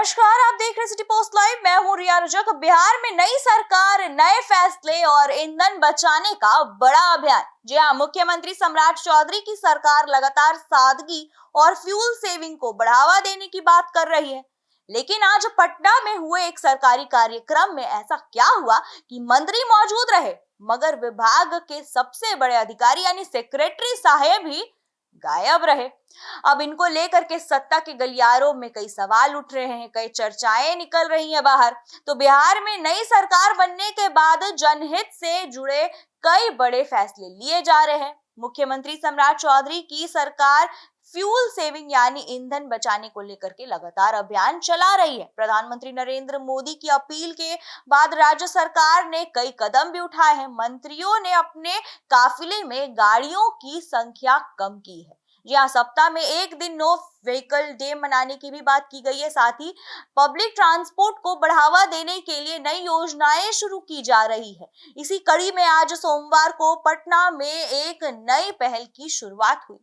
नमस्कार, आप देख रहे सिटी पोस्ट लाइव। मैं हूं रिया रजक। बिहार में नई सरकार, नए फैसले और ईंधन बचाने का बड़ा अभियान। जी हां, मुख्यमंत्री सम्राट चौधरी की सरकार लगातार सादगी और फ्यूल सेविंग को बढ़ावा देने की बात कर रही है। लेकिन आज पटना में हुए एक सरकारी कार्यक्रम में ऐसा क्या हुआ कि मंत्री मौजूद रहे मगर विभाग के सबसे बड़े अधिकारी यानी सेक्रेटरी साहब ही गायब रहे। अब इनको लेकर के सत्ता के गलियारों में कई सवाल उठ रहे हैं, कई चर्चाएं निकल रही हैं बाहर। तो बिहार में नई सरकार बनने के बाद जनहित से जुड़े कई बड़े फैसले लिए जा रहे हैं। मुख्यमंत्री सम्राट चौधरी की सरकार फ्यूल सेविंग यानी ईंधन बचाने को लेकर के लगातार अभियान चला रही है। प्रधानमंत्री नरेंद्र मोदी की अपील के बाद राज्य सरकार ने कई कदम भी उठाए हैं। मंत्रियों ने अपने काफिले में गाड़ियों की संख्या कम की है। जी हाँ, सप्ताह में एक दिन नो व्हीकल डे मनाने की भी बात की गई है। साथ ही पब्लिक ट्रांसपोर्ट को बढ़ावा देने के लिए नई योजनाएं शुरू की जा रही है। इसी कड़ी में आज सोमवार को पटना में एक नई पहल की शुरुआत हुई।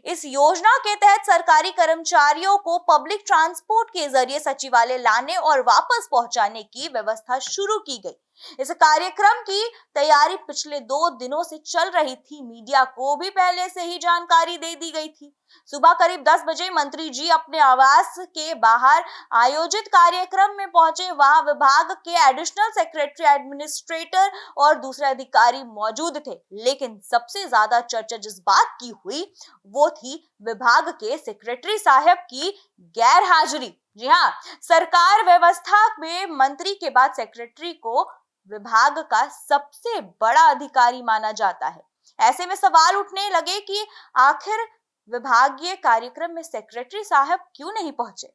इस योजना के तहत सरकारी कर्मचारियों को पब्लिक ट्रांसपोर्ट के जरिए सचिवालय लाने और वापस पहुंचाने की व्यवस्था शुरू की गई। इस कार्यक्रम की तैयारी पिछले 2 दिनों से चल रही थी। मीडिया को भी पहले से ही जानकारी दे दी गई थी। सुबह करीब 10 बजे मंत्री जी अपने आवास के बाहर आयोजित कार्यक्रम में पहुंचे। वहां विभाग के एडिशनल सेक्रेटरी, एडमिनिस्ट्रेटर और दूसरे अधिकारी मौजूद थे। लेकिन सबसे ज्यादा चर्चा जिस बात की हुई वो थी विभाग के सेक्रेटरी साहब की गैर हाजिरी। जी हाँ, सरकार व्यवस्था में मंत्री के बाद सेक्रेटरी को विभाग का सबसे बड़ा अधिकारी माना जाता है। ऐसे में सवाल उठने लगे कि आखिर विभागीय कार्यक्रम में सेक्रेटरी साहब क्यों नहीं पहुंचे?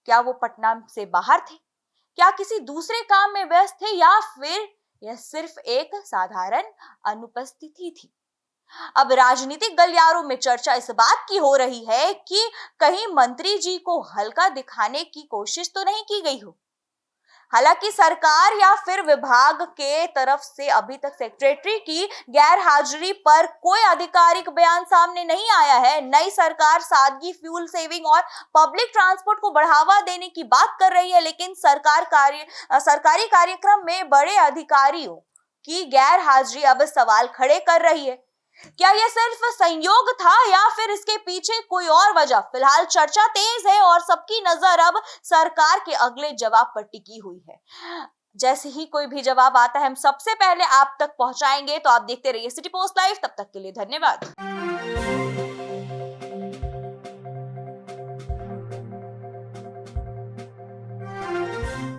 क्या वो पटना से बाहर थे? क्या किसी दूसरे काम में व्यस्त थे या फिर यह सिर्फ एक साधारण अनुपस्थिति थी? अब राजनीतिक गलियारों में चर्चा इस बात की हो रही है कि कहीं मंत्री जी को हल्का दिखाने की कोशिश तो नहीं की गई हो। हालांकि सरकार या फिर विभाग के तरफ से अभी तक सेक्रेटरी की गैर हाजिरी पर कोई आधिकारिक बयान सामने नहीं आया है। नई सरकार सादगी, फ्यूल सेविंग और पब्लिक ट्रांसपोर्ट को बढ़ावा देने की बात कर रही है, लेकिन सरकारी कार्यक्रम में बड़े अधिकारियों की गैर हाजिरी अब सवाल खड़े कर रही है। क्या यह सिर्फ संयोग था या फिर इसके पीछे कोई और वजह? फिलहाल चर्चा तेज है और सबकी नजर अब सरकार के अगले जवाब पर टिकी हुई है। जैसे ही कोई भी जवाब आता है हम सबसे पहले आप तक पहुंचाएंगे। तो आप देखते रहिए सिटी पोस्ट लाइव। तब तक के लिए धन्यवाद।